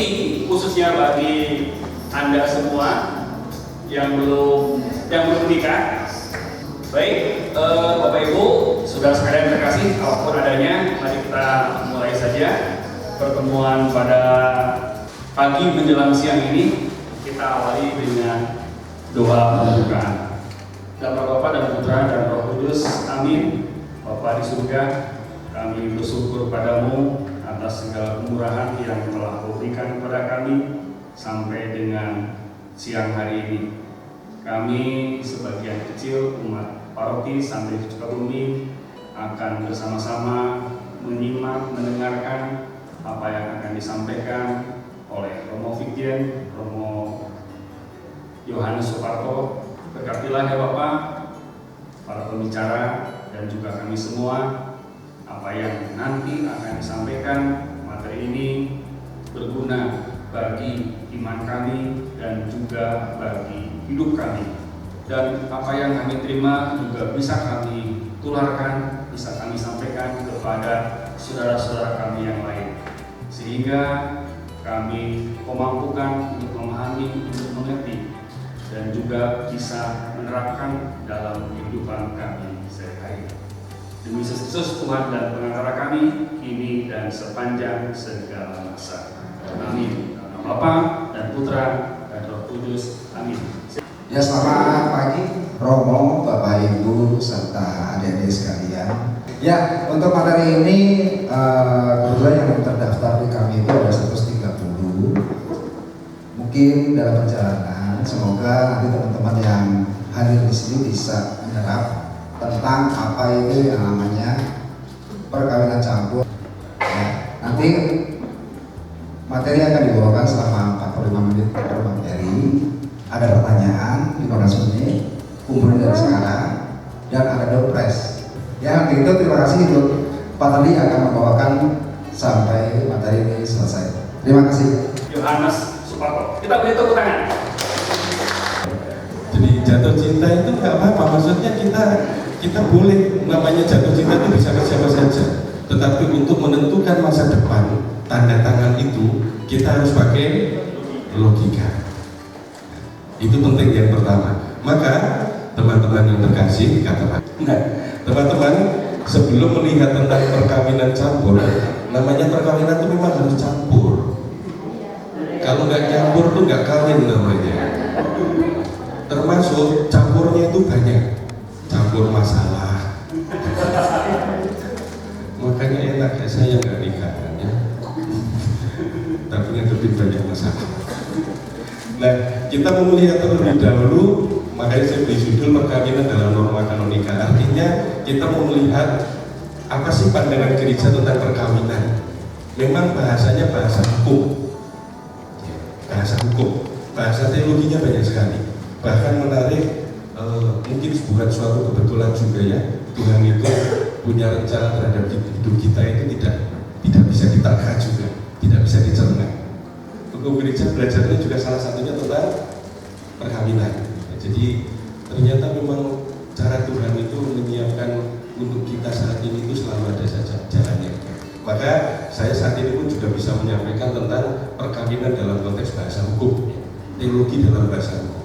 penting khususnya bagi Anda semua yang belum nikah. Baik, Bapak Ibu, saudara sekalian terkasih, apapun adanya, mari kita mulai saja pertemuan pada pagi menjelang siang ini. Kita awali dengan doa pembukaan. Dalam nama Bapa dan Putra dan Roh Kudus, amin. Bapa di surga, kami bersyukur padamu atas segala kemurahan yang telah Kau berikan kepada kami sampai dengan siang hari ini. Kami sebagian kecil umat paroki Santri Sukabumi akan bersama-sama menyimak, mendengarkan apa yang akan disampaikan oleh Romo Fikien, Romo Yohanes Suparto. Berkatilah ya Bapak, para pembicara dan juga kami semua, apa yang nanti akan disampaikan materi ini berguna bagi iman kami dan juga bagi hidup kami. Dan apa yang kami terima juga bisa kami tularkan, bisa kami sampaikan kepada saudara-saudara kami yang lain, sehingga kami memampukan untuk memahami, untuk mengerti, dan juga bisa menerapkan dalam kehidupan kami sehari-hari. Demi Yesus Tuhan dan pengantara kami, kini dan sepanjang segala masa. Amin. Dalam nama Bapa dan Putra dan Roh Kudus. Amin. Ya, selamat pagi Romo, Bapak Ibu serta adik-adik sekalian. Ya, untuk materi ini kebetulan yang terdaftar di kami itu ada 130. Mungkin dalam perjalanan, semoga nanti teman-teman yang hadir di sini bisa menyerap tentang apa itu yang namanya perkawinan campur. Ya, nanti materi akan dibawakan selama 45 menit per materi. Ada pertanyaan 15 menit, kumpulin dari sekarang, dan ada door prize. Ya, itu terima kasih untuk Pak Tali akan membawakan sampai materi ini selesai. Terima kasih. Yohanes Suparto. Kita beri tepuk tangan. Jadi jatuh cinta itu nggak apa-apa, maksudnya kita boleh, namanya jatuh cinta itu bisa ke siapa saja. Tetapi untuk menentukan masa depan, tanda tangan itu kita harus pakai logika. Itu penting yang pertama. Maka teman-teman yang terkasih, katakan teman-teman, sebelum melihat tentang perkawinan campur, namanya perkawinan itu memang harus campur. Kalau nggak campur tuh nggak kawin namanya. Termasuk campurnya itu banyak, campur masalah. Makanya enak ya, saya nggak nikah ya, tapi ngadepin banyak masalah. Nah, kita mau melihat terlebih dahulu, makanya saya beri judul perkawinan dalam norma kanonika. Artinya kita mau melihat apa sih pandangan gereja tentang perkawinan. Memang bahasanya bahasa hukum, bahasa teologinya banyak sekali. Bahkan menarik, mungkin bukan suatu kebetulan juga ya, Tuhan itu punya rencana terhadap hidup kita itu tidak bisa ditangkap juga, tidak bisa dicerna. Hukum gereja belajarnya juga salah satunya tentang perkawinan. Jadi ternyata memang cara Tuhan itu menyiapkan untuk kita saat ini itu selalu ada saja jalannya. Maka saya saat ini pun juga bisa menyampaikan tentang perkawinan dalam konteks bahasa hukum, teologi dalam bahasa hukum.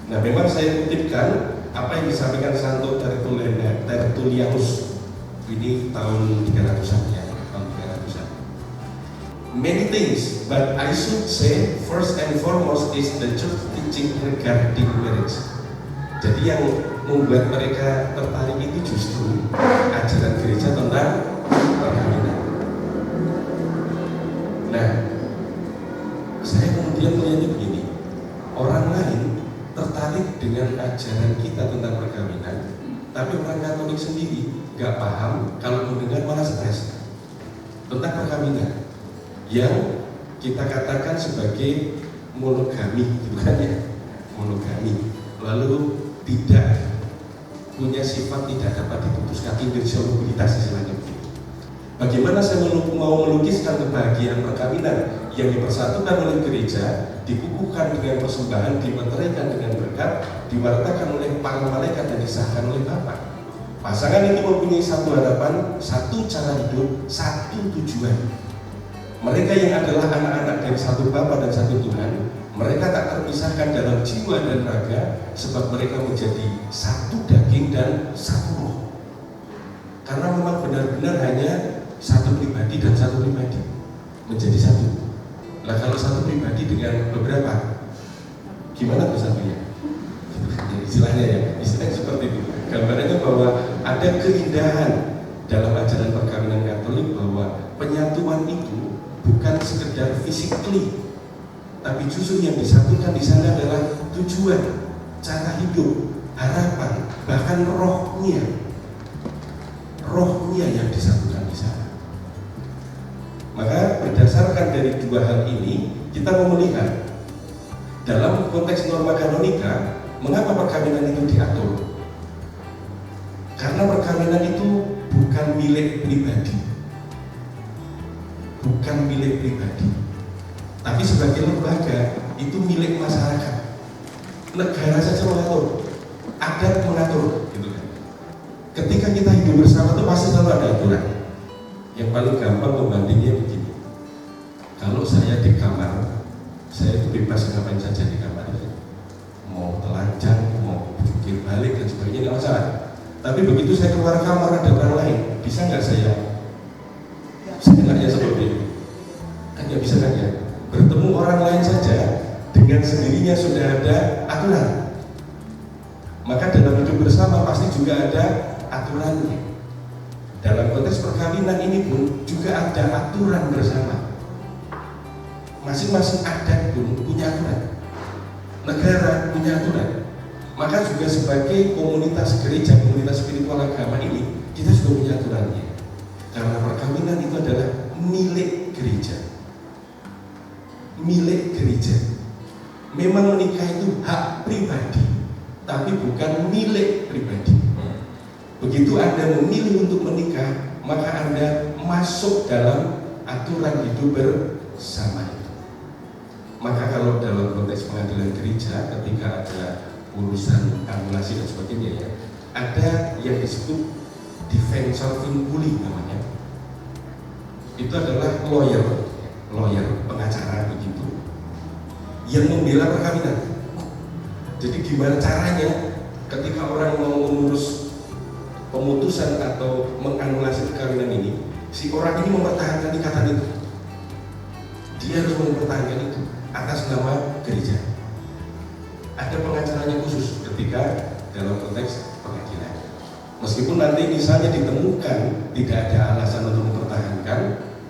Nah, memang saya kutipkan apa yang disampaikan Santo Tertullianus ini tahun 300-an ya, tahun 300-an. Many things, but I should say first and foremost is the church teaching regarding marriage. Jadi yang membuat mereka tertarik itu justru ajaran gereja tentang perkawinan. Nah, saya kemudian melihatnya begini, orang lain tertarik dengan ajaran kita tentang perkawinan, tapi orang Katolik sendiri nggak paham, kalau mendengar malah stres tentang perkawinan yang kita katakan sebagai monogami, bukan ya? Monogami, lalu tidak punya sifat tidak dapat diputuskan, indissolubilitas istilahnya. Bagaimana saya mau melukiskan kebahagiaan perkawinan yang dipersatukan oleh gereja, dikukuhkan dengan persembahan, dimeteraikan dengan berkat, diwartakan oleh para malaikat dan disahkan oleh Bapa. Pasangan itu mempunyai satu harapan, satu cara hidup, satu tujuan. Mereka yang adalah anak-anak menjadi satu Bapa dan satu Tuhan, mereka tak terpisahkan dalam jiwa dan raga, sebab mereka menjadi satu daging dan satu roh. Karena memang benar-benar hanya satu pribadi dan satu pribadi menjadi satu. Nah kalau satu pribadi dengan beberapa, gimana tuh satunya? Istilahnya ya, istilahnya seperti itu. Gambarannya bahwa ada keindahan dalam ajaran perkawinan Katolik bahwa penyatuan itu bukan sekedar physically, tapi justru yang disatukan di sana adalah tujuan, cara hidup, harapan, bahkan rohnya yang disatukan di sana. Maka berdasarkan dari dua hal ini, kita mau melihat dalam konteks norma kanonika, mengapa perkawinan itu diatur? Karena perkawinan itu bukan milik pribadi, tapi sebagai lembaga itu milik masyarakat. Negara saja mengatur, adat mengatur, gitu kan. Ketika kita hidup bersama itu pasti selalu ada aturan. Yang paling gampang membandingnya begini: kalau saya di kamar, saya itu bebas ngapain saja di kamar, mau telanjang, mau jungkir balik dan sebagainya, nggak masalah. Tapi begitu saya keluar kamar ada orang lain, bisa nggak saya nggak ya seperti itu? Kan nggak bisa kan ya? Bertemu orang lain saja dengan sendirinya sudah ada aturan. Maka dalam hidup bersama pasti juga ada aturannya. Dalam konteks perkawinan ini pun juga ada aturan bersama. Masing-masing adat pun punya aturan, negara punya aturan. Maka juga sebagai komunitas gereja, komunitas spiritual agama ini, kita juga punya aturannya. Karena perkawinan itu adalah milik gereja. Milik gereja. Memang menikah itu hak pribadi, tapi bukan milik pribadi. Begitu Anda memilih untuk menikah, maka Anda masuk dalam aturan hidup bersama itu. Maka kalau dalam konteks pengadilan gereja, ketika ada urusan anulasi dan sebagainya ya, ada yang disebut defensor vinculi namanya. Itu adalah lawyer, pengacara begitu, yang membela perkawinan. Jadi gimana caranya ketika orang mau mengurus pemutusan atau menganulasi perkawinan ini, si orang ini mempertahankan ikatan itu. Dia harus mempertahankan itu atas nama gereja. Ada pengacaranya khusus ketika dalam konteks pengadilan. Meskipun nanti misalnya ditemukan tidak ada alasan untuk mempertahankan,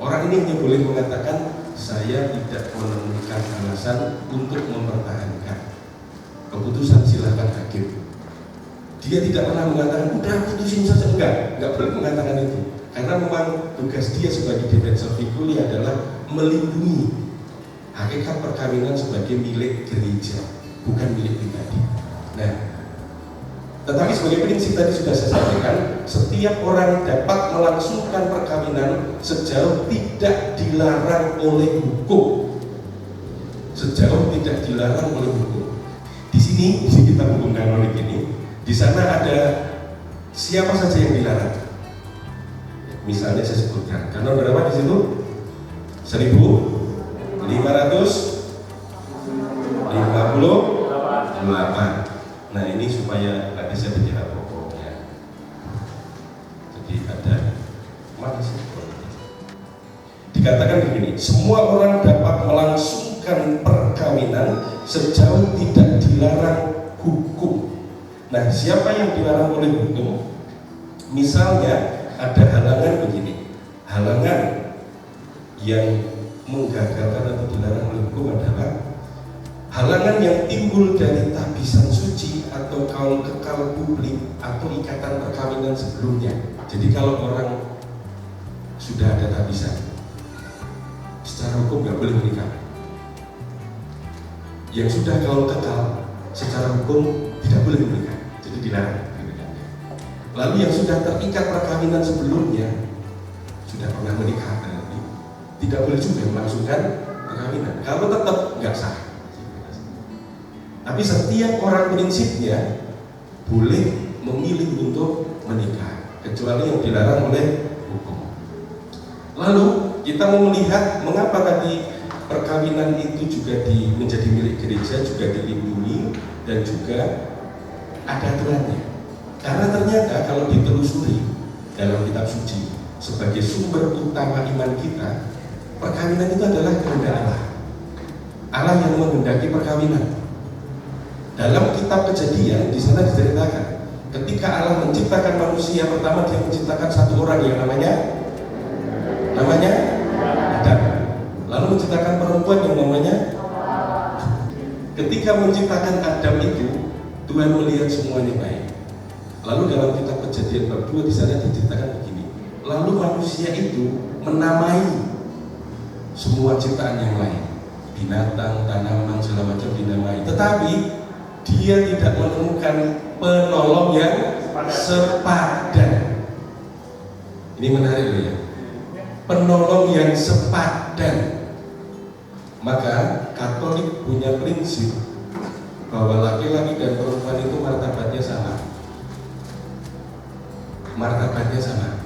orang ini hanya boleh mengatakan saya tidak menemukan alasan untuk mempertahankan. Keputusan silakan hakim. Dia tidak pernah mengatakan udah putusin saja, enggak boleh mengatakan itu. Karena memang tugas dia sebagai defensor vinculi adalah melindungi hakikat perkawinan sebagai milik gereja, bukan milik pribadi. Nah, tetapi sebagai prinsip tadi sudah saya sampaikan, setiap orang dapat melangsungkan perkawinan sejauh tidak dilarang oleh hukum. Sejauh tidak dilarang oleh hukum. Di kita hukum kanonik ini, di sana ada siapa saja yang dilarang. Misalnya saya sebutkan, kanon berapa di situ? 1558. Nah ini supaya nanti saya bicara pokoknya. Jadi ada mana sih? Dikatakan begini, semua orang dapat melangsungkan perkawinan sejauh tidak dilarang hukum. Nah siapa yang dilarang oleh hukum? Misalnya ada halangan begini, halangan yang menggagalkan atau dilarang oleh hukum adalah halangan yang timbul dari tahbisan suci atau kaul kekal publik atau ikatan perkawinan sebelumnya. Jadi kalau orang sudah ada tahbisan, secara hukum nggak boleh menikah. Yang sudah kaul kekal, secara hukum tidak boleh menikah, jadi dilarang. Lalu yang sudah terikat perkawinan sebelumnya, sudah pernah menikah, tidak boleh juga melangsungkan perkawinan. Kalau tetap nggak sah. Tapi setiap orang prinsipnya boleh memilih untuk menikah, kecuali yang dilarang oleh hukum. Lalu kita mau melihat mengapa tadi perkawinan itu juga menjadi milik gereja, juga dilindungi dan juga ada aturannya. Karena ternyata kalau ditelusuri dalam kitab suci sebagai sumber utama iman kita, perkawinan itu adalah kehendak Allah. Allah yang menghendaki perkawinan. Dalam kitab Kejadian di sana diceritakan ketika Allah menciptakan manusia, pertama Dia menciptakan satu orang yang namanya Adam. Lalu menciptakan perempuan yang namanya. Ketika menciptakan Adam itu, Tuhan melihat semuanya baik. Lalu dalam kitab Kejadian bab 2 di sana diceritakan begini. Lalu manusia itu menamai semua ciptaan yang lain, binatang, tanaman, segala macam dinamai. Tetapi dia tidak menemukan penolong yang sepadan. Ini menarik loh ya. Penolong yang sepadan. Maka Katolik punya prinsip bahwa laki-laki dan perempuan itu martabatnya sama. Martabatnya sama.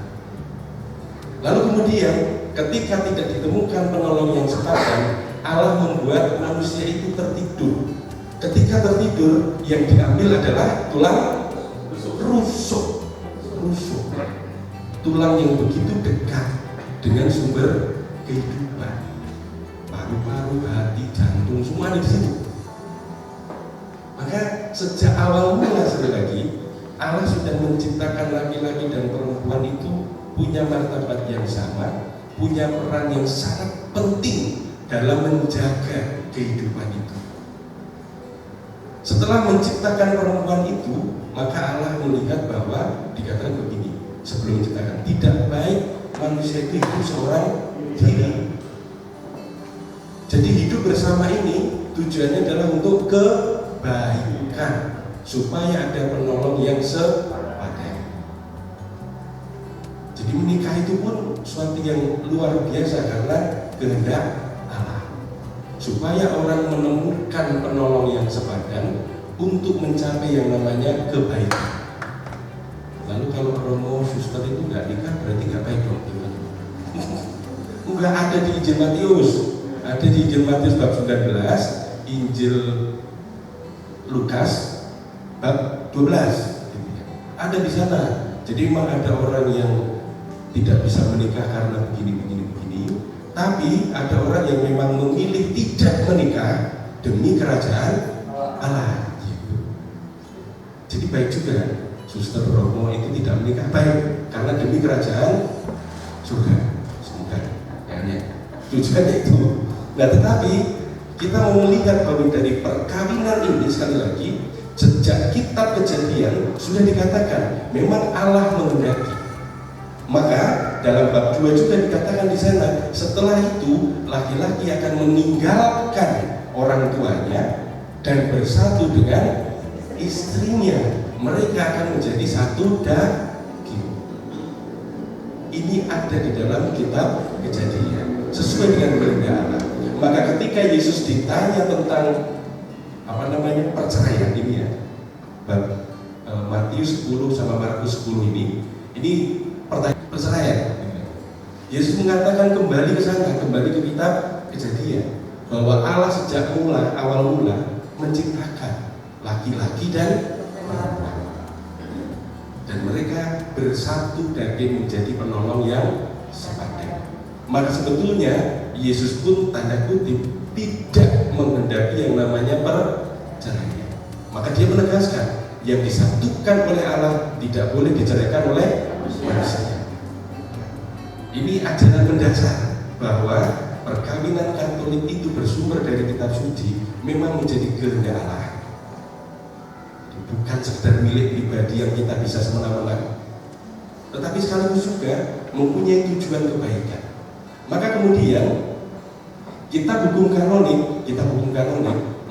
Lalu kemudian ketika tidak ditemukan penolong yang sepadan, Allah membuat manusia itu tertidur. Ketika tertidur, yang diambil adalah tulang rusuk. Tulang yang begitu dekat dengan sumber kehidupan. Paru-paru, hati, jantung, semua ada di situ. Maka sejak awal mula sekali lagi, Allah sudah menciptakan laki-laki dan perempuan itu punya martabat yang sama, punya peran yang sangat penting dalam menjaga kehidupan itu. Setelah menciptakan perempuan itu, maka Allah melihat bahwa dikatakan begini, sebelum menciptakan, tidak baik manusia itu hidup seorang diri. Jadi hidup bersama ini tujuannya adalah untuk kebaikan, supaya ada penolong yang sepadan. Jadi menikah itu pun suatu yang luar biasa karena kehendak Allah, supaya orang menemukan penolong yang sepadan untuk mencapai yang namanya kebaikan. Lalu kalau Romo suster itu nggak nikah berarti nggak baik dong? Nggak ada di Injil Matius. Ada di Injil Matius bab 19, Injil Lukas bab 12. Ada di sana. Jadi memang ada orang yang tidak bisa menikah karena begini. Tapi ada orang yang memang memilih tidak menikah demi kerajaan Allah. Jadi baik juga, Suster Romo itu tidak menikah baik karena demi kerajaan surga. Semoga kayaknya tujuannya itu. Nah, tetapi kita mau melihat bahwa dari perkawinan ini sekali lagi sejak kitab Kejadian sudah dikatakan memang Allah menghendaki. Maka dalam bab 2 juga dikatakan di sana, setelah itu laki-laki akan meninggalkan orang tuanya dan bersatu dengan istrinya. Mereka akan menjadi satu daging. Ini ada di dalam kitab Kejadian sesuai dengan kehendak Allah. Maka ketika Yesus ditanya tentang perceraian ini ya, bab Matius 10 sama Markus 10 ini pertanyaan perceraian. Yesus mengatakan kembali ke sana, kembali ke kitab Kejadian, bahwa Allah sejak awal mula menciptakan laki-laki dan perempuan, dan mereka bersatu daging menjadi penolong yang sepadan. Maka sebetulnya Yesus pun tanda kutip tidak menghendaki yang namanya perceraian. Maka dia menegaskan yang disatukan oleh Allah tidak boleh diceraikan oleh manusia. Ini ajaran mendasar bahwa perkawinan Katolik itu bersumber dari kitab suci, memang menjadi kehendak Allah, bukan sekedar milik pribadi yang kita bisa semena-mena, tetapi sekaligus juga mempunyai tujuan kebaikan. Maka kemudian kita hukum kanonik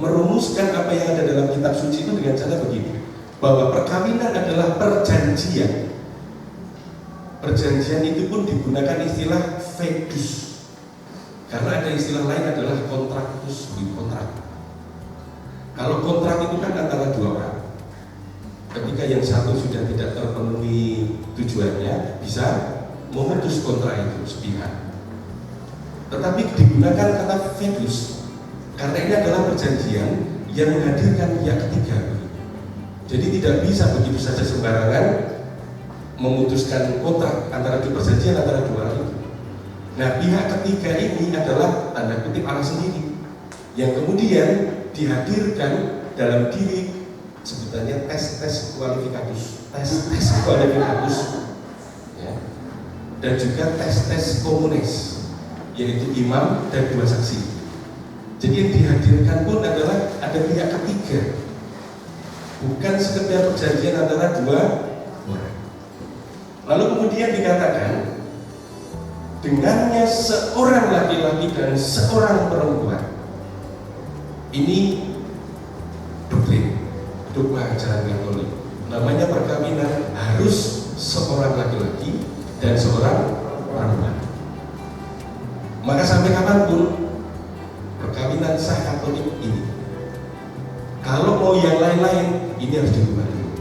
merumuskan apa yang ada dalam kitab suci itu dengan cara begini, bahwa perkawinan adalah perjanjian. Perjanjian itu pun digunakan istilah fidus, karena ada istilah lain adalah kontraktus, kontrak. Kalau kontrak itu kan antara dua orang. Ketika yang satu sudah tidak terpenuhi tujuannya, bisa memutus kontrak itu sepihak. tetapi digunakan kata fidus karena ini adalah perjanjian yang menghadirkan pihak ketiga. Jadi tidak bisa begitu saja sembarangan memutuskan kontrak antara dua perjanjian antara dua hal itu. Nah, pihak ketiga ini adalah tanda kutip Allah sendiri yang kemudian dihadirkan dalam diri sebutannya tes kualifikatus, tes kualifikatus, ya. Dan juga tes komunis, yaitu imam dan dua saksi. Jadi yang dihadirkan pun adalah ada pihak ketiga, bukan sekedar perjanjian antara dua orang. Lalu kemudian dikatakan dengannya seorang laki-laki dan seorang perempuan. Ini doktrin, dogma ajaran Katolik. Namanya perkawinan harus seorang laki-laki dan seorang perempuan. Maka sampai kapanpun perkawinan sah Katolik ini, kalau mau yang lain-lain, ini harus dirubah dulu.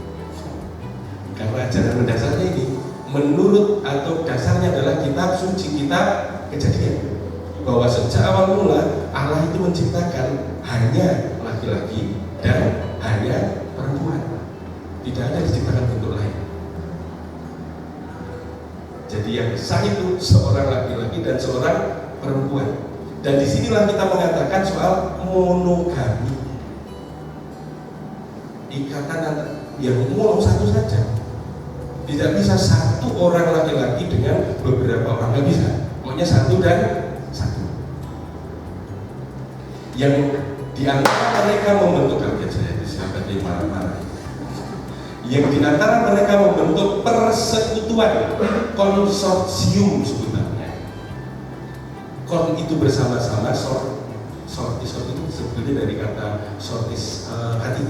Karena ajaran mendasarnya ini, menurut atau dasarnya adalah kitab suci, kitab Kejadian, bahwa sejak awal mula Allah itu menciptakan hanya laki-laki dan hanya perempuan, tidak ada diciptakan bentuk lain. Jadi yang sah itu seorang laki-laki dan seorang perempuan. Dan disinilah kita mengatakan soal monogami, ikatan yang mono satu saja. Tidak bisa satu orang laki-laki dengan beberapa orang, nggak bisa. Maunya satu dan satu. Yang diantara mereka membentuk kaget saya itu siapa di marah-marah. Yang diantara mereka membentuk persekutuan, konsorsium sebutannya. Kon itu bersama-sama, sortis itu sebenarnya dari kata sortis hati.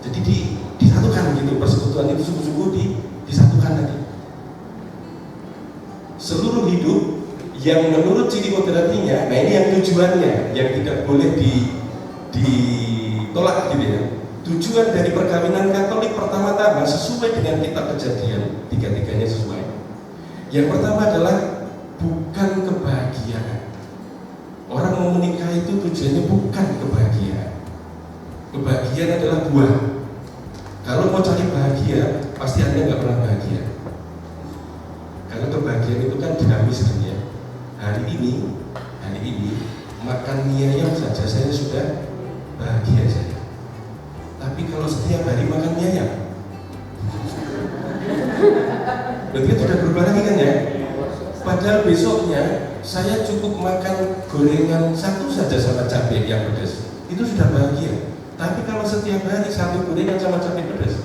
Jadi disatukan gitu, persekutuan itu sungguh-sungguh disatukan tadi. Seluruh hidup yang menurut ciri kodratinya, nah ini yang tujuannya, yang tidak boleh ditolak gitu ya. Tujuan dari perkawinan Katolik pertama-tama sesuai dengan kitab Kejadian, tiga-tiganya sesuai. Yang pertama adalah bukan kebahagiaan. Orang mau menikah itu tujuannya bukan kebahagiaan. Kebahagiaan adalah buah. Kalau mau cari bahagia, pasti Anda nggak pernah bahagia. Karena kebahagiaan itu kan dinamis kan ya. Hari ini makan mie ayam saja saya sudah bahagia saja. Tapi kalau setiap hari makan mie ayam, berarti kan sudah berubah lagi kan ya. Padahal besoknya saya cukup makan gorengan satu saja sama cabai yang pedas, itu sudah bahagia. Tapi kalau setiap hari satu gorengan sama cabai pedas,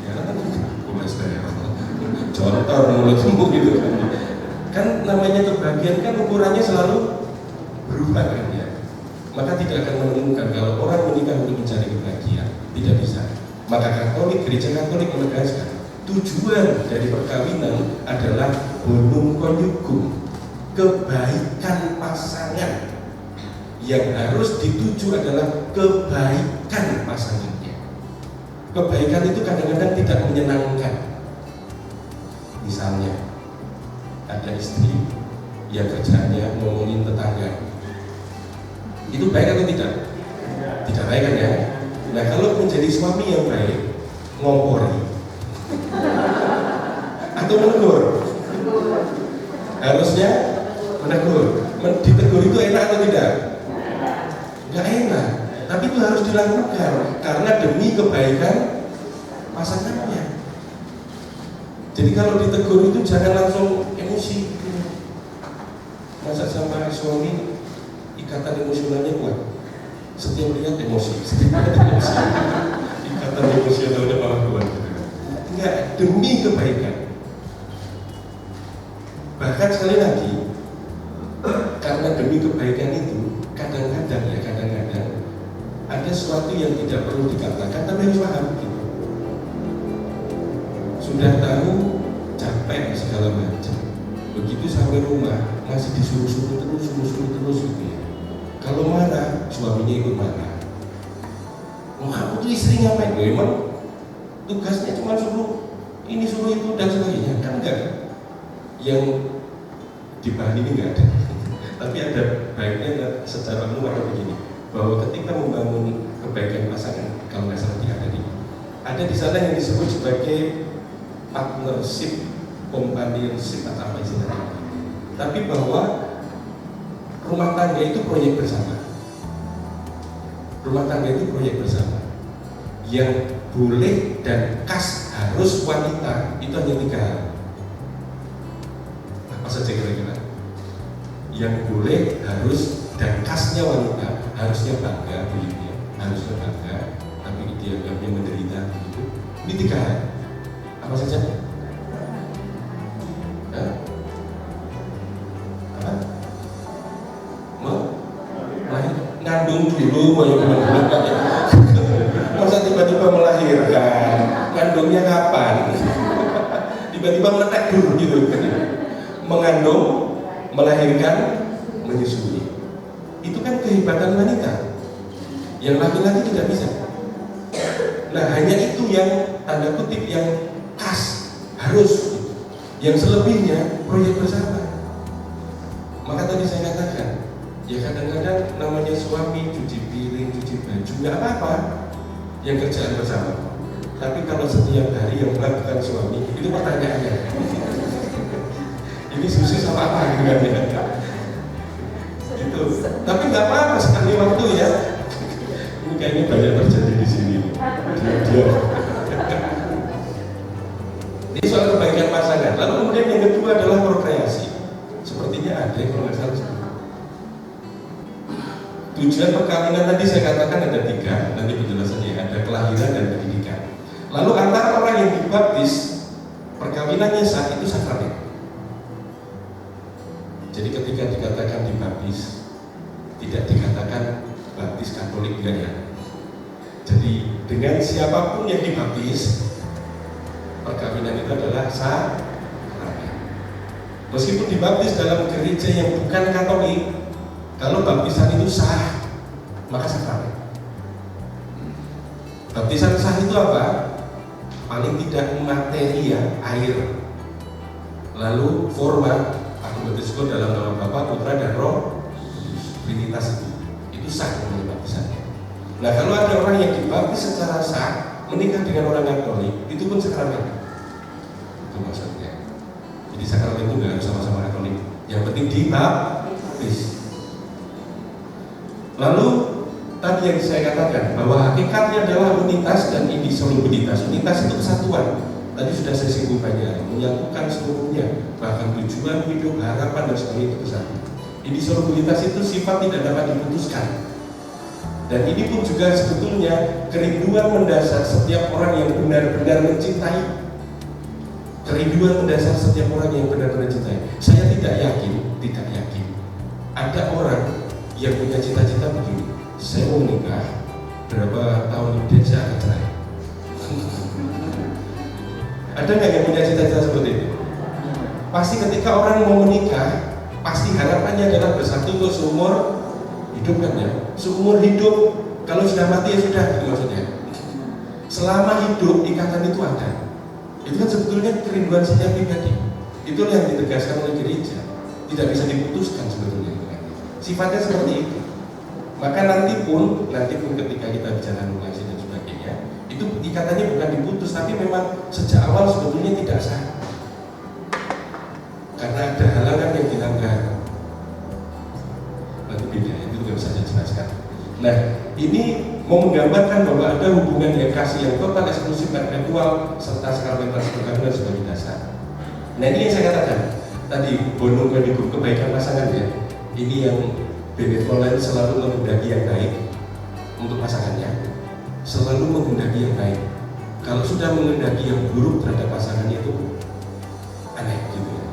ya kan contoh mulut sembuh gitu kan namanya kebahagiaan kan ukurannya selalu berubah kan ya. Maka tidak akan menemukan kalau orang menikah untuk mencari kebahagiaan, tidak bisa. Maka Katolik, Gereja Katolik menegaskan tujuan dari perkawinan adalah bonum conjugum, kebaikan pasangan. Yang harus dituju adalah kebaikan pasangannya. Kebaikan itu kadang-kadang tidak menyenangkan. Misalnya ada istri yang kerjanya ngomongin tetangga, itu baik atau tidak? Tidak baik kan ya? Nah kalau menjadi suami yang baik, ngompori atau menegur? Harusnya menegur. Ditegur itu enak atau tidak? Nggak enak, tapi itu harus dilakukan karena demi kebaikan pasangannya. Jadi kalau ditegur itu jangan langsung emosi. Masa sama suami ikatan emosionalnya kuat, setiap lihat emosi, ikatan emosionalnya malah kuat. Enggak, demi kebaikan. Bahkan sekali lagi, karena demi kebaikan itu kadang-kadang ada sesuatu yang tidak perlu dikatakan tapi harus paham gitu. Sudah tahu capek segala macam, begitu sampai rumah masih disuruh-suruh terus gitu ya. Kalau marah, suaminya ikut marah. Oh, kamu tuh istri ngapain? Emang tugasnya cuma suruh ini suruh itu dan sebagainya, kan enggak? Yang di bahan ini nggak ada. Tapi ada baiknya secara umum ada begini, bahwa ketika membangun kebaikan pasangan, kalau nggak salah ada di sana yang disebut sebagai partnership, companionship atau apa istilahnya. Tapi bahwa rumah tangga itu proyek bersama. Rumah tangga itu proyek bersama. Yang boleh dan kas harus wanita itu hanya 3 hal. Apa saja kira-kira? Yang boleh, harus, dan kasnya wanita harusnya bangga begitu ya, harusnya bangga, tapi dianggapnya menderita begitu. Ini 3 hal. Apa saja? Ngandung dulu, masa tiba-tiba melahirkan, ngandungnya kapan? Tiba-tiba meletek dulu gitu. Mengandung, melahirkan, menyusui. Itu kan kehebatan wanita. Yang laki-laki tidak bisa. Nah, hanya itu yang tanda kutip yang khas, harus. Yang selebihnya proyek bersama. Maka tadi saya katakan, ya kadang-kadang namanya suami cuci piring, cuci baju, nggak apa-apa yang kerjaan bersama. Tapi kalau setiap hari yang melakukan suami, itu pertanyaannya. Ini susu sama apa gitu kan ya? Gitu. Tapi nggak apa-apa sekali waktu ya. Ini kayaknya banyak terjadi di sini. Dia. Ini soal kebaikan pasangan. Lalu kemudian yang kedua adalah prokreasi. Sepertinya ada kalau nggak salah. Tujuan perkawinan tadi saya katakan ada 3, nanti penjelasannya ada kelahiran dan pendidikan. Lalu antara orang yang dibaptis, perkawinannya saat itu sakramen. Jadi ketika dikatakan dibaptis, tidak dikatakan baptis Katolik enggak ya. Jadi dengan siapapun yang dibaptis, perkawinan itu adalah sakramen. Meskipun dibaptis dalam gereja yang bukan Katolik, kalau baptisan itu sah, maka sakramen. Baptisan sah itu apa? Paling tidak materi ya, air. Lalu format, aku baptisku dalam nama Bapa, Putra dan Roh Trinitas itu sah namanya baptisannya. Nah, kalau ada orang yang dibaptis secara sah, menikah dengan orang Katolik, itu pun sakramen. Itu maksudnya. Jadi sakramen itu nggak harus sama-sama Katolik. Yang penting dibaptis. Lalu tadi yang saya katakan bahwa hakikatnya adalah unitas dan indisolubilitas. Unitas itu kesatuan. Tadi sudah saya singgung banyak, menyatukan seluruhnya, bahkan tujuan hidup, harapan dan sebagainya itu kesatuan. Indisolubilitas itu sifat tidak dapat diputuskan. Dan ini pun juga sebetulnya kerinduan mendasar setiap orang yang benar-benar mencintai. Kerinduan mendasar setiap orang yang benar-benar mencintai. Saya tidak yakin ada orang yang punya cita-cita begini, saya mau menikah, berapa tahun kemudian saya akan cerai. Ada nggak yang punya cita-cita seperti itu? Pasti ketika orang mau menikah, pasti harapannya adalah bersatu untuk seumur hidup kan ya. Seumur hidup, kalau sudah mati ya sudah, itu maksudnya. Selama hidup ikatan itu ada. Itu kan sebetulnya kerinduan setiap pribadi. Itulah yang ditegaskan oleh gereja. Tidak bisa diputuskan sebetulnya. Sifatnya seperti itu. Maka nanti pun ketika kita bicara relasi dan sebagainya, itu ikatannya bukan diputus, tapi memang sejak awal sebetulnya tidak sah. Karena ada halangan yang dilanggar. Nanti beda, itu juga bisa saya jelaskan. Nah, ini mau menggambarkan bahwa ada hubungan yang kasih yang total, eksklusif, perpetual, serta sakramentas perkawinan sebagai dasar. Nah, ini yang saya katakan tadi, bonum conjugum, kebaikan pasangan ya. Ini yang benevolen, selalu menghendaki yang baik untuk pasangannya, selalu menghendaki yang baik. Kalau sudah menghendaki yang buruk terhadap pasangannya itu aneh gitu ya.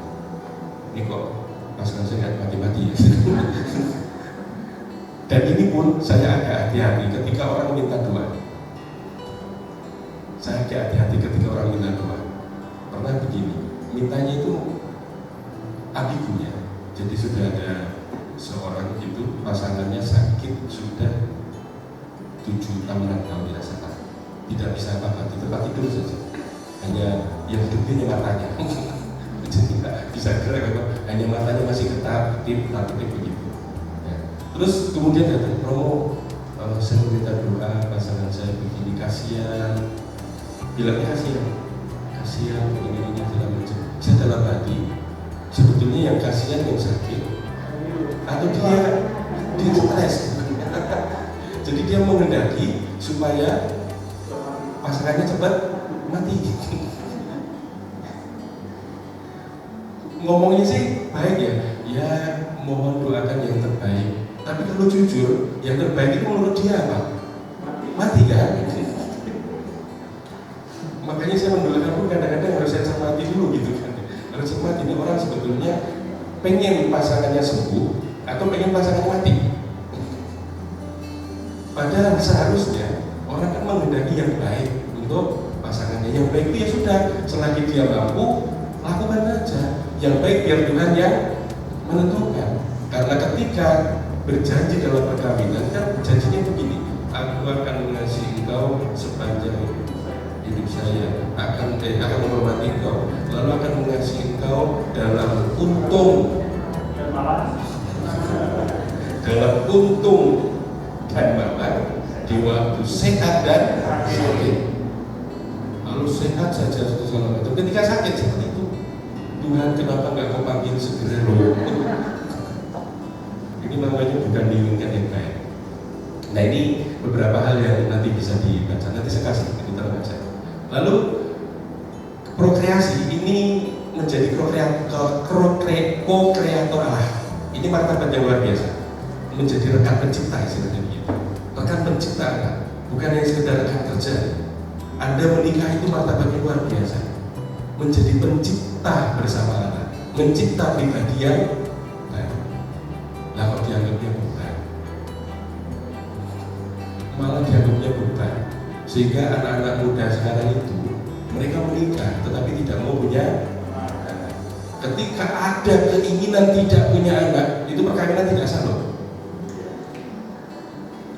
Ini kok pasangan saya nggak mati-mati ya. Dan ini pun saya agak hati-hati ketika orang minta doa. Saya agak hati-hati ketika orang minta doa. Pernah begini, mintanya itu ambigu ya. Jadi sudah ada seorang itu pasangannya sakit sudah 7-6 tahun dirasakan, tidak bisa apa-apa, di tempat tidur saja, hanya yang hidupnya matanya. Jadi nggak bisa gerak, hanya matanya masih ketip begitu. Ya. Terus kemudian datang Romo, saya minta doa pasangan saya begini, kasihan, bilangnya kasihan begini segala macam. Saya dalam hati sebetulnya yang kasihan yang sakit atau dia stres. Jadi dia menghendaki supaya pasangannya cepat mati. Ngomongnya sih baik ya mohon doakan yang terbaik. Tapi kalau jujur, yang terbaik itu menurut dia apa? Mati kan? Makanya saya mendoakan pun kadang-kadang harus saya cermati dulu gitu kan. Harus cermati, ini orang sebetulnya pengen pasangannya sembuh atau pengen pasangannya mati. Padahal seharusnya orang kan menghendaki yang baik untuk pasangannya. Yang baik itu ya sudah, selagi dia mampu lakukan aja. Yang baik biar Tuhan yang menentukan. Karena ketika berjanji dalam perkawinan kan janjinya begini, aku akan mengasihi engkau sepanjang hidup saya, akan menghormati engkau, lalu akan mengasihi engkau dalam untung dan makan di waktu sehat dan sakit. Lalu sehat saja segala macam. Ketika sakit seperti itu, Tuhan kenapa nggak kau panggil segera loh? Ini namanya bukan diinginkan yang baik. Nah ini beberapa hal yang nanti bisa dibaca. Nanti saya kasih kita baca. Lalu prokreasi ini menjadi ko-kreator Allah. Ini martabat yang luar biasa. Menjadi rekan pencipta istilahnya begitu. Rekan pencipta Allah, bukan hanya sekedar rekan kerja. Anda menikah itu martabat yang luar biasa. Menjadi pencipta bersama Allah, mencipta pribadi yang baik. Nah kalau dianggapnya beban, malah dianggapnya beban. Sehingga anak-anak muda sekarang itu mereka menikah tetapi tidak mau punya anak. Ketika ada keinginan tidak punya anak, itu perkawinan tidak sah loh.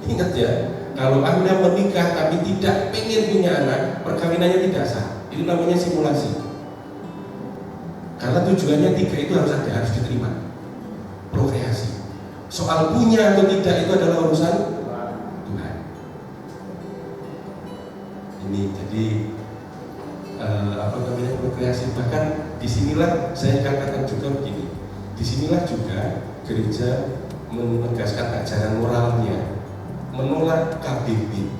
Ingat ya, kalau Anda menikah tapi tidak pengen punya anak, perkawinannya tidak sah. Itu namanya simulasi. Karena tujuannya 3 itu harus diterima. Prokreasi. Soal punya atau tidak itu adalah urusan Tuhan. Ini jadi prokreasi. Bahkan disinilah saya katakan juga begini. Disinilah juga gereja menegaskan ajaran moralnya, menolak KBB,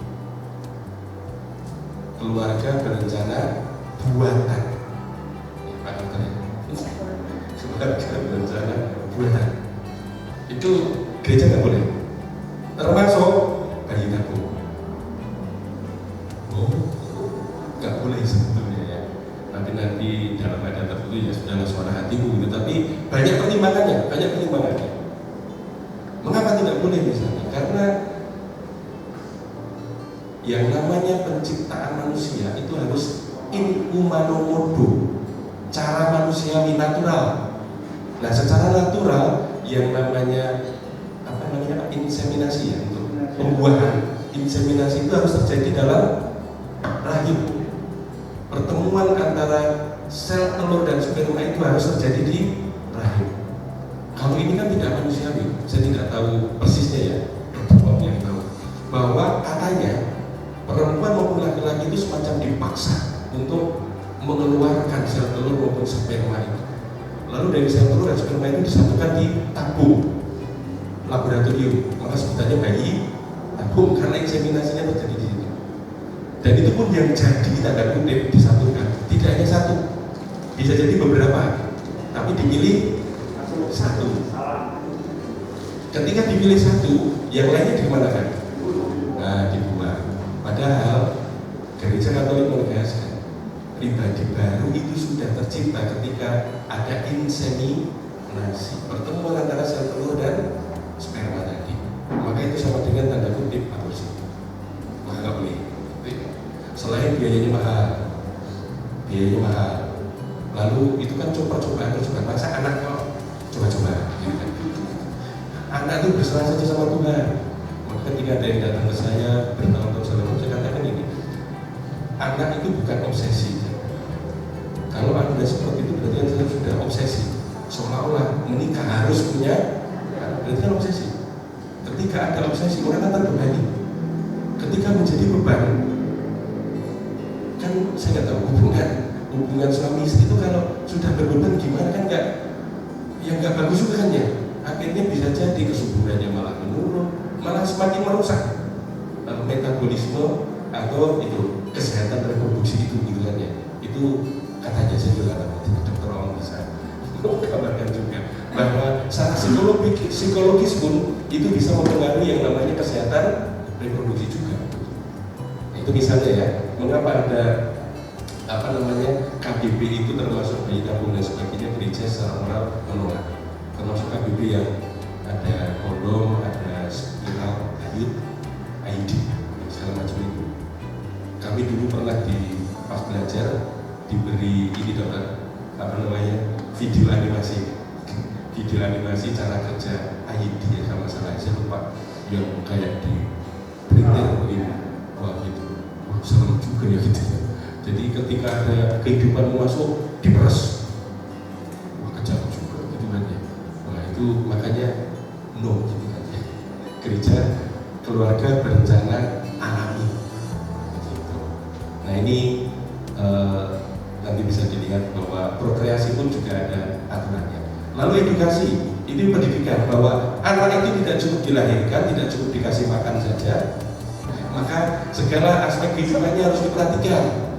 keluarga berencana buatan. Keluarga berencana buatan. Itu gereja nggak boleh. Termasuk bayi tabung. Oh, nggak boleh sebetulnya ya. Tapi nanti dalam keadaan tertentu ya sudahlah suara hatimu gitu. Tapi banyak pertimbangannya. Mengapa tidak boleh misalnya? Karena yang namanya penciptaan manusia itu harus in humano modo, cara manusiawi natural. Nah, secara natural yang namanya inseminasi ya, untuk pembuahan. Inseminasi itu harus terjadi dalam rahim. Pertemuan antara sel telur dan sperma itu harus terjadi di rahim. Kalau ini kan tidak manusiawi, saya tidak tahu persisnya ya, yang tahu bahwa katanya perempuan maupun laki-laki itu semacam dipaksa untuk mengeluarkan sel telur maupun sperma itu. Lalu dari sel telur dan sperma itu disatukan di tabung laboratorium, maka sebutannya bayi tabung karena inseminasinya terjadi di situ. Dan itu pun yang jadi tanda kutip disatukan, tidak hanya satu, bisa jadi beberapa, tapi dipilih satu. Ketika dipilih satu, yang lainnya dimanakan? Nah, dibuang. Padahal gereja Katolik menegaskan pribadi baru itu sudah tercipta ketika ada inseminasi, pertemuan antara sel telur dan sperma tadi. Maka itu sama dengan tanda kutip aborsi. Maka nggak boleh. Selain biayanya mahal, lalu itu kan percobaan masa anak kok coba-coba gitu kan. Anak itu berserah saja sama Tuhan. Maka ketika ada yang datang ke saya bertahun-tahun saya katakan ini, anak itu bukan obsesi. Kalau Anda seperti itu berarti Anda sudah obsesi, seolah-olah menikah harus punya, berarti kan obsesi. Ketika ada obsesi, orang akan terbebani. Ketika menjadi beban, kan saya nggak tahu hubungan suami istri itu kalau sudah berbeban gimana kan nggak bagus juga kan ya. Akhirnya bisa jadi kesuburannya malah menurun, malah semakin merusak metabolisme atau itu kesehatan reproduksi itu gitu kan ya. Itu katanya saya juga dokter orang bisa kabarkan juga bahwa secara psikologis pun itu bisa mempengaruhi yang namanya kesehatan reproduksi juga. Nah, itu misalnya ya, mengapa ada KBB itu termasuk bayi tabung dan sebagainya, gereja secara moral menolak. Termasuk KBB yang ada kondom, ada spiral, IUD, segala macam itu. Kami dulu pernah pas belajar diberi ini dokter, video animasi cara kerja IUD ya kalau salah, saya lupa, yang kayak di printer ini, wah gitu, serem juga ya gitu ya. Jadi ketika ada kehidupan masuk diperes, wah kejam juga gitu kan ya. Nah itu makanya no gitu kan ya. Gereja keluarga berencana alami gitu. Nah ini nanti bisa dilihat bahwa prokreasi pun juga ada aturannya. Lalu edukasi, itu pendidikan bahwa anak itu tidak cukup dilahirkan, tidak cukup dikasih makan saja, maka segala aspek kehidupannya harus diperhatikan.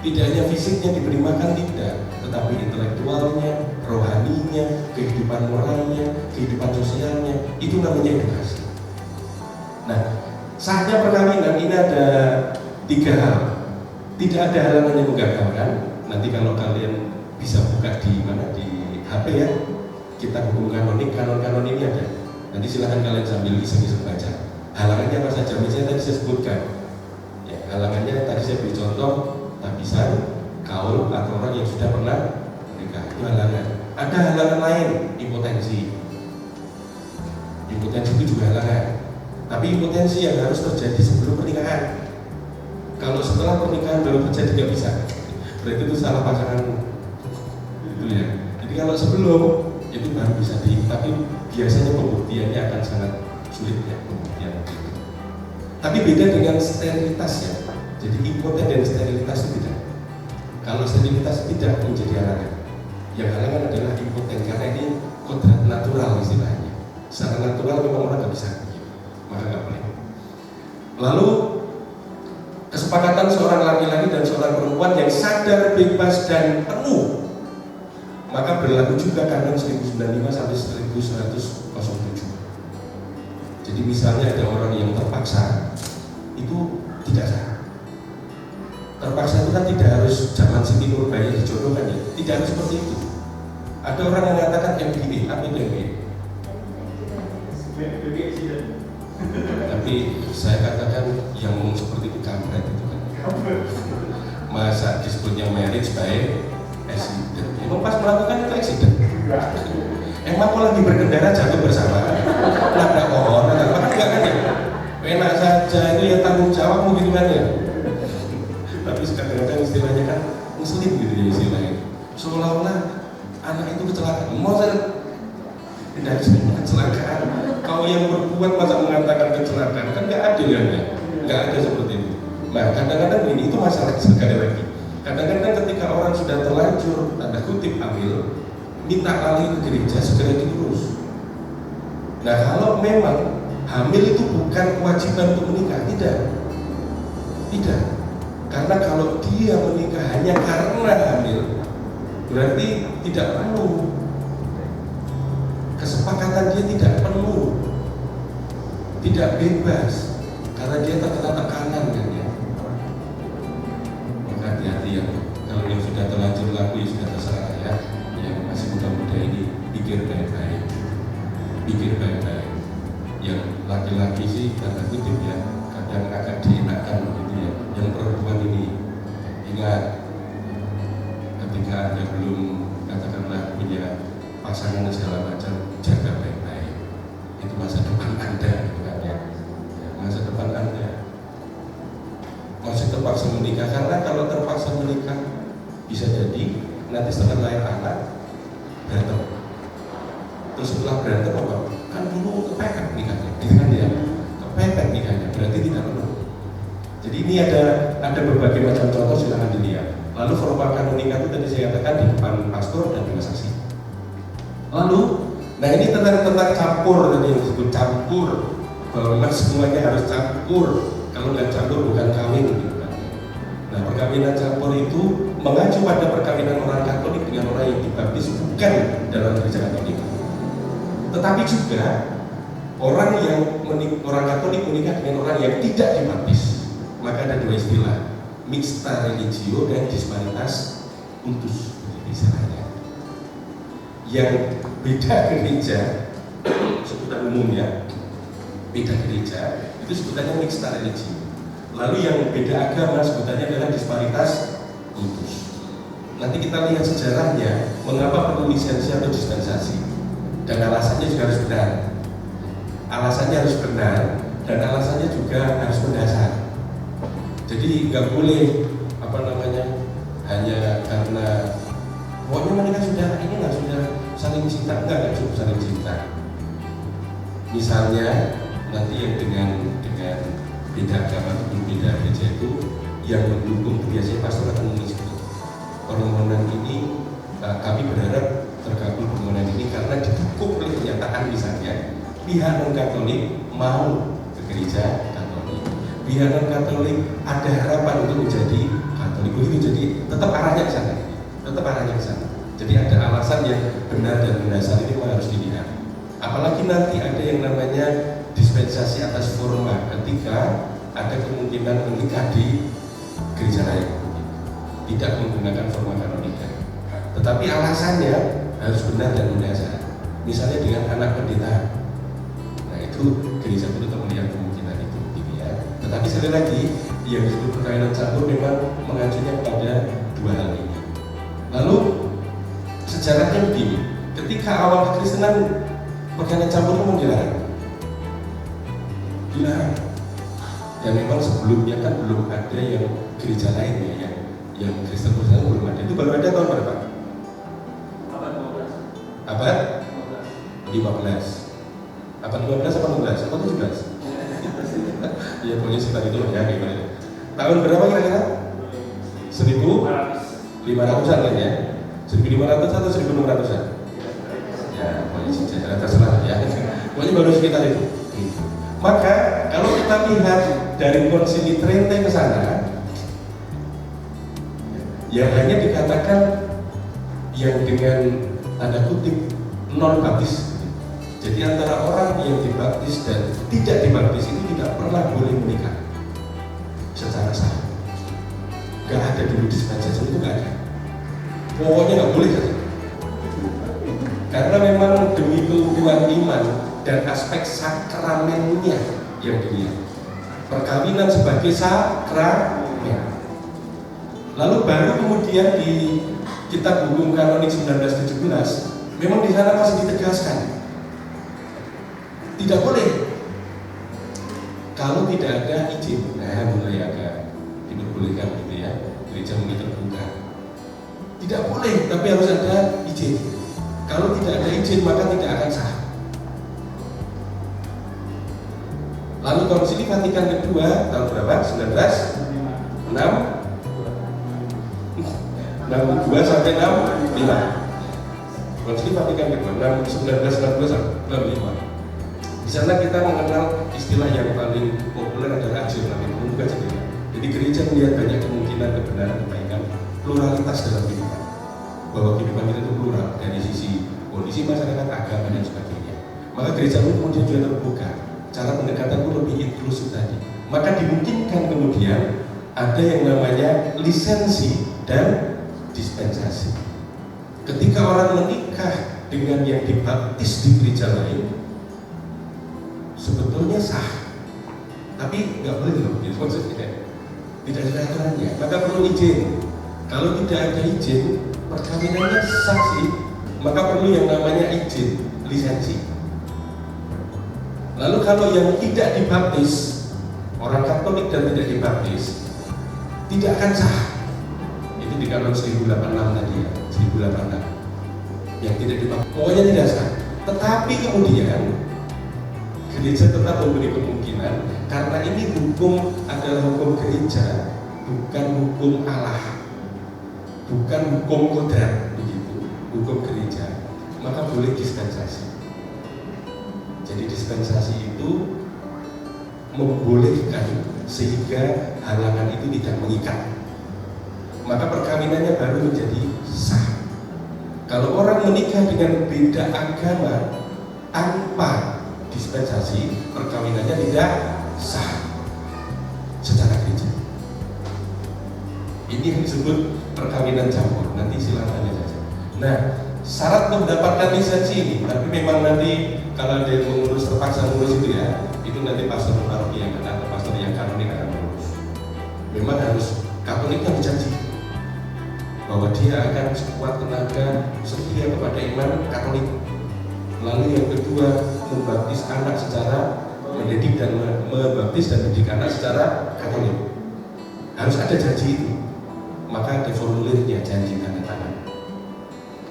Tidak hanya fisiknya diberi makan, tidak, tetapi intelektualnya, rohaninya, kehidupan moralnya, kehidupan sosialnya, itu namanya edukasi. Nah, saatnya perkawinan ini ada 3 hal. Tidak ada halangan yang menggagalkan. Nanti kalau kalian bisa buka di mana di HP ya, kita hukum kanonik, kanon ini ada. Nanti silahkan kalian sambil iseng-iseng baca. Halangannya apa saja? Misalnya tadi saya sebutkan. Ya, halangannya tadi saya beri contoh, tabisan, kaul atau orang yang sudah pernah menikah, itu halangan. Ada halangan lain, impotensi. Impotensi itu juga halangan. Tapi impotensi yang harus terjadi sebelum pernikahan. Kalau setelah pernikahan baru terjadi nggak bisa. Berarti itu salah pasangan. Itu ya. Jadi kalau sebelum itu baru bisa tapi biasanya pembuktiannya akan sangat sulit ya pembuktian. Tapi beda dengan sterilitas ya. Jadi impoten dan sterilitas itu beda. Kalau sterilitas tidak menjadi halangan. Yang halangan adalah impoten karena ini kodrat natural istilahnya. Secara natural memang orang nggak bisa, maka nggak boleh. Lalu kesepakatan seorang laki-laki dan seorang perempuan yang sadar, bebas dan penuh, maka berlaku juga kanon 1095 sampai 1107. Jadi misalnya ada orang yang terpaksa, itu tidak sah. Terpaksa itu kan tidak harus zaman Siti Nurbaya dijodohkan ya, tidak harus seperti itu. Ada orang yang mengatakan MBA, apa itu MBA? Tapi saya katakan yang ngomong seperti itu kampret itu kan. Masa disebutnya marriage by accident? Emang pas melakukan itu accident? Emang kalau lagi berkendara jatuh bersama? Nabrak pohon, apa kan enggak kan ya? Enak saja itu ya tanggung jawabmu gitu kan ya. Tapi kadang-kadang istilahnya kan muslim gitu ya istilahnya. Seolah-olah anak itu kecelakaan. Mau saya tidak ada kecelakaan. Kau yang berbuat masa mengatakan kecelakaan kan nggak adil ya, nggak ada seperti itu. Nah kadang-kadang ini itu masalah sekali lagi. Kadang-kadang ketika orang sudah terlanjur tanda kutip hamil, minta alih ke gereja segera diurus. Nah kalau memang hamil itu bukan kewajiban untuk menikah, tidak. Karena kalau dia menikah hanya karena hamil, berarti tidak perlu. Kesepakatan dia tidak penuh, tidak bebas, karena dia terkena tekanan kan ya. Maka hati-hati ya, kalau yang sudah terlanjur laku ya sudah terserah ya. Yang masih muda-muda ini pikir baik-baik. Yang laki-laki sih tanda kutip ya, kadang agak dienakkan begitu ya. Yang perempuan ini ingat, ketika Anda belum katakanlah punya pasangan dan segala macam, jaga baik-baik. Itu masa depan Anda gitu kan ya. Masa depan Anda masih terpaksa menikah, karena kalau terpaksa menikah bisa jadi nanti setelah lahir anak berantem. Terus setelah berantem apa? Kan dulu kepepet nikahnya, gitu kan ya? Kepepet nikahnya, berarti tidak penuh. Jadi ini ada berbagai macam contoh, silahkan dilihat. Lalu formal kanonika itu tadi saya katakan di depan pastor dan dua saksi. Lalu, nah ini tentang campur tadi yang disebut campur, bahwa memang semuanya harus campur. Kalau nggak campur bukan kawin. Gitu kan. Nah perkawinan campur itu mengacu pada perkawinan orang Katolik dengan orang yang dibaptis bukan dalam gereja Katolik. Tetapi juga orang Katolik menikah dengan orang yang tidak dibaptis. Maka ada dua istilah, mixta religio dan disparitas cultus, istilahnya. Yang beda gereja, sebutan umumnya, beda gereja itu sebutannya mixta religio. Lalu yang beda agama sebutannya adalah disparitas cultus. Nanti kita lihat sejarahnya, mengapa perlu lisensi atau dispensasi, dan alasannya juga harus benar. Alasannya harus benar dan alasannya juga harus mendasar. Jadi nggak boleh hanya karena pokoknya mereka sudah saling cinta, nggak cukup saling cinta. Misalnya nanti yang dengan beda agama atau beda gereja itu yang mendukung biasanya pastor akan menyebut permohonan ini kami berharap tergabung permohonan ini karena didukung oleh pernyataan misalnya pihak non Katolik mau ke gereja Katolik, pihak non Katolik ada harapan untuk menjadi Katolik, begitu. Jadi tetap arahnya ke sana, Jadi ada alasan yang benar dan mendasar, ini memang harus dilihat. Apalagi nanti ada yang namanya dispensasi atas forma ketika ada kemungkinan menikah di gereja lain, tidak menggunakan forma kanonika. Tetapi alasannya harus benar dan mendasar. Misalnya dengan anak pendeta, nah itu gereja itu tetap melihat kemungkinan itu, gitu ya. Tetapi sekali lagi, yang disebut perkawinan campur memang mengacunya pada dua hal ini. Lalu sejarahnya begini, ketika awal kekristenan perkawinan campur itu dilarang. Dan memang sebelumnya kan belum ada yang gereja lainnya yang Kristen belum ada. Itu baru ada tahun berapa? Abad 15. Abad 15 apa 16? Apa 17? Ya pokoknya sekitar itu ya, gimana? Tahun berapa kira-kira? 1500-an kan ya? 1500 atau 1600-an? Ya pokoknya sejarah terserah ya. Pokoknya baru sekitar itu. Maka kalau kita lihat dari Konsili Trente ke sana, yang hanya dikatakan yang dengan tanda kutip non baptis. Jadi antara orang yang dibaptis dan tidak dibaptis itu tidak pernah boleh menikah secara sah. Gak ada dulu dispensasi itu, gak ada. Pokoknya gak boleh saja. Karena memang demi keutuhan iman dan aspek sakramennya yang dilihat. Perkawinan sebagai sakramen. Lalu baru kemudian di Kitab Hukum Kanonik 1917 memang di sana masih ditegaskan tidak boleh kalau tidak ada izin. Nah, mulai agak diperbolehkan gitu ya, gereja mulai terbuka. Tidak boleh, tapi harus ada izin. Kalau tidak ada izin maka tidak akan sah. Lalu Konsili Vatikan kedua tahun berapa? 1962 sampai 65. Konsili Vatikan kedua 1962 sampai 65. Di sana kita mengenal istilah yang paling populer adalah aggiornamento juga juga. Jadi gereja melihat banyak kemungkinan kebenaran kebaikan, pluralitas dalam kehidupan. Bahwa kehidupan kita itu plural dari sisi kondisi masyarakat, agama dan sebagainya. Maka gereja pun kemudian juga terbuka. Cara pendekatan itu lebih inklusif tadi. Maka dimungkinkan kemudian ada yang namanya lisensi dan dispensasi. Ketika orang menikah dengan yang dibaptis di gereja lain, sebetulnya sah, tapi nggak boleh loh, gitu maksudnya. Tidak ada aturannya, maka perlu izin. Kalau tidak ada izin, perkawinannya sah sih, maka perlu yang namanya izin, lisensi. Lalu kalau yang tidak dibaptis, orang Katolik dan tidak dibaptis, tidak akan sah. Itu di tahun 1086 tadi ya, 1086 yang tidak dipakai, pokoknya tidak sah. Tetapi kemudian gereja tetap memberi kemungkinan karena ini hukum adalah hukum gereja, bukan hukum Allah, bukan hukum kodrat begitu, hukum gereja, maka boleh dispensasi. Jadi dispensasi itu membolehkan sehingga halangan itu tidak mengikat, maka perkawinannya baru menjadi sah. Kalau orang menikah dengan beda agama tanpa dispensasi, perkawinannya tidak sah secara gereja. Ini yang disebut perkawinan campur. Nanti silakan tanya saja. Nah, syarat mendapatkan lisensi ini, tapi memang nanti kalau ada yang mengurus terpaksa mengurus itu ya, itu nanti pastor paroki yang atau pastor yang kanonik akan mengurus. Memang harus Katolik yang berjanji bahwa dia akan sekuat tenaga setia kepada iman Katolik. Lalu yang kedua, membaptis anak secara mendidik dan membaptis dan mendidik anak secara Katolik. Harus ada janji itu. Maka ada formulirnya, janji tanda tangan.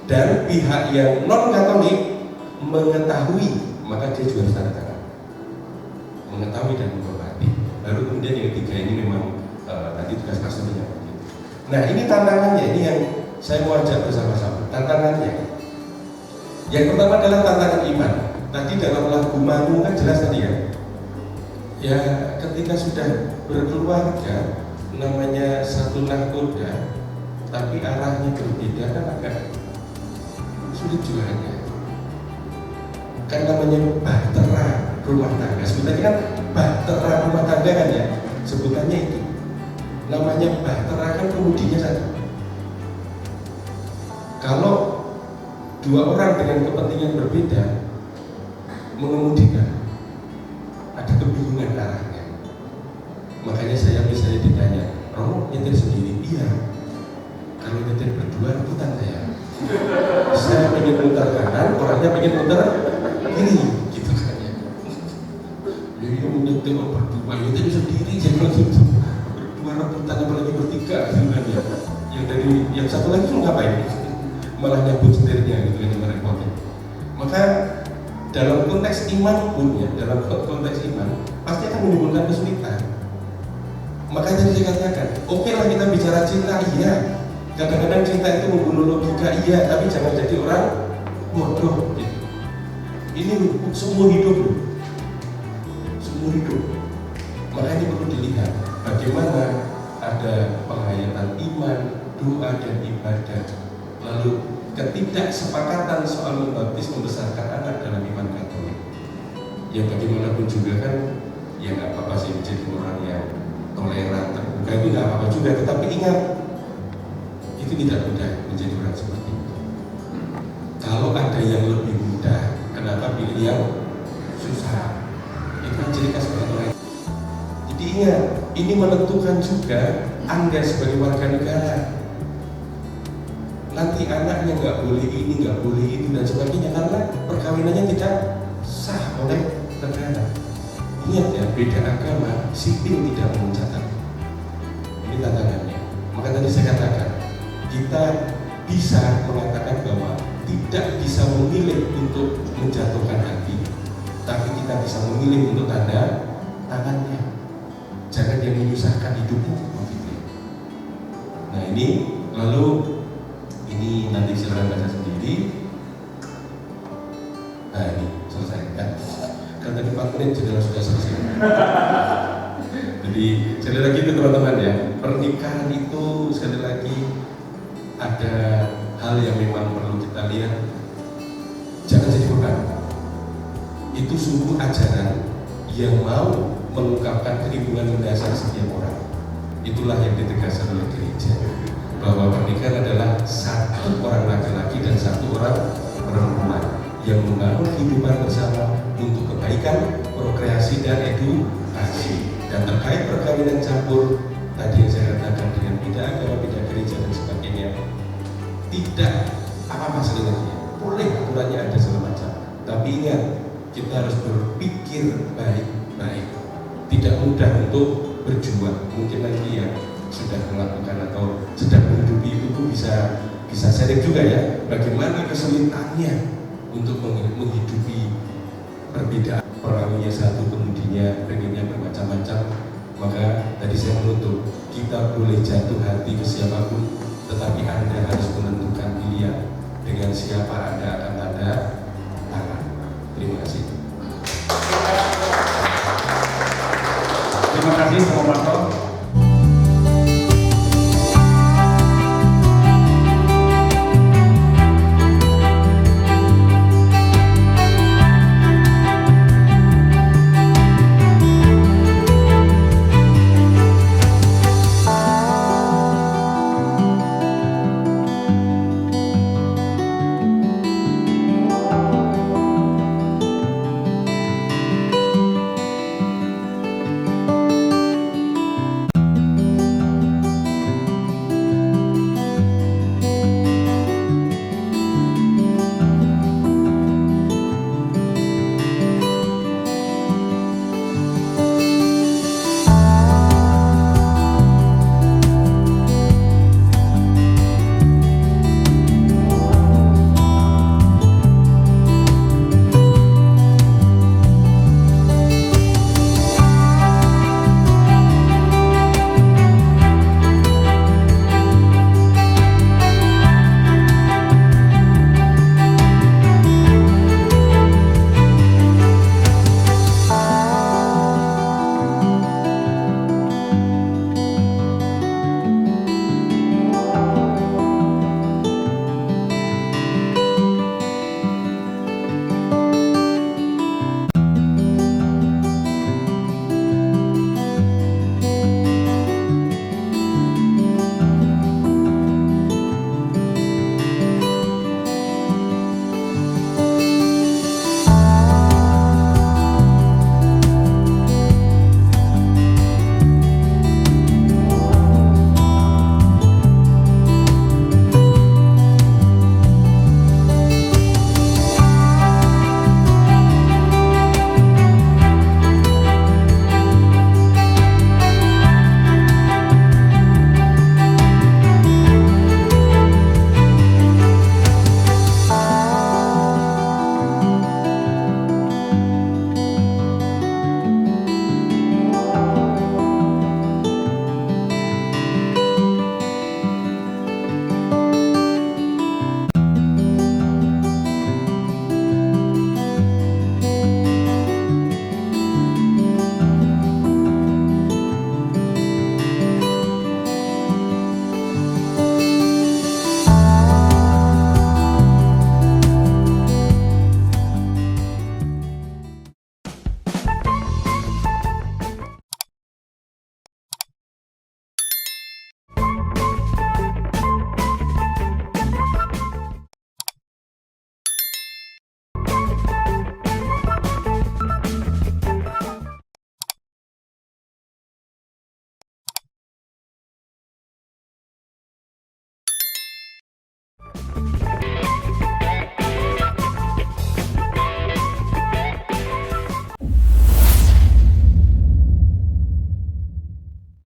Dan pihak yang non Katolik mengetahui, maka dia juga harus tanda tangan. Mengetahui dan menghormati. Lalu kemudian yang ketiga ini memang tadi tugas pastornya. Nah ini tantangannya, ini yang saya mau ajak bersama-sama. Tantangannya, yang pertama adalah tantangan iman. Tadi dalam lagu Mangu kan jelas tadi ya. Ya ketika sudah berkeluarga, namanya satu nahkoda, tapi arahnya berbeda kan agak sulit juga ya. Kan namanya bahtera rumah tangga. Sebenarnya kan bahtera rumah tangga kan ya, sebutannya itu. Namanya bahtera kan kemudinya satu. Kalau dua orang dengan kepentingan berbeda mengemudikan, ada kebingungan arahnya. Makanya saya misalnya ditanya, Romo nyetir sendiri? Iya. Kalau nyetir berdua rebutan saya. Saya pengen muter kanan, orangnya pengen muter kiri, gitu kan ya. Jadi mau nyetir berdua, nyetir sendiri jadi gitu. Rebutan apalagi bertiga gitu kan ya. Yang satu lagi tuh ngapain? Malah nyabut setirnya gitu kan, yang merepotin. Maka dalam konteks iman pun ya, dalam konteks iman pasti akan menimbulkan kesulitan. Maka tadi saya katakan, oke lah kita bicara cinta, iya. Kadang-kadang cinta itu membunuh logika, iya. Tapi jangan jadi orang bodoh gitu. Ini seumur hidup loh. Seumur hidup. Maka ini perlu dilihat bagaimana ada penghayatan iman, doa dan ibadah. Lalu ketidaksepakatan soal membaptis membesarkan anak dalam iman Katolik. Ya bagaimanapun juga kan, ya nggak apa-apa sih menjadi orang yang toleran, terbuka itu nggak apa-apa juga. Tetapi ingat, itu tidak mudah menjadi orang seperti itu. Kalau ada yang lebih mudah, kenapa pilih yang susah? Itu kan ciri khas orang. Jadi ingat, ini menentukan juga Anda sebagai warga negara. Nanti anaknya nggak boleh ini, nggak boleh itu dan sebagainya karena perkawinannya tidak sah oleh negara. Ingat ya, beda agama, sipil tidak mencatat. Ini tantangannya. Maka tadi saya katakan, kita bisa mengatakan bahwa tidak bisa memilih untuk menjatuhkan hati, tapi kita bisa memilih untuk tanda tangannya. Jangan yang menyusahkan hidupmu. Nah ini, lalu ini nanti silakan baca sendiri. Nah ini selesai kan? Kan tadi 4 menit sudah selesai. Jadi sekali lagi itu teman-teman ya, pernikahan itu sekali lagi ada hal yang memang perlu kita lihat. Jangan jadi beban. Itu sungguh ajaran yang mau mengungkapkan keribuan mendasar setiap orang. Itulah yang ditegaskan oleh gereja, bahwa pernikahan adalah satu orang laki-laki dan satu orang perempuan yang membangun kehidupan bersama untuk kebaikan, prokreasi dan edukasi. Dan terkait perkawinan campur, tadi yang saya katakan dengan beda agama, beda gereja dan sebagainya, tidak apa-apa sebenarnya. Boleh aturannya ada segala macam. Tapi ingat, kita harus berpikir baik-baik. Tidak mudah untuk berjuang. Mungkin nanti yang sudah melakukan atau sedang menghidupi itu pun bisa sharing juga ya, bagaimana kesulitannya untuk menghidupi perbedaan, perawinya satu, kemudiannya pengennya bermacam-macam. Maka tadi saya menutup, kita boleh jatuh hati ke siapapun, tetapi Anda harus menentukan pilihan dengan siapa Anda akan tanda tangan. Terima kasih. Terima kasih Pak Marto.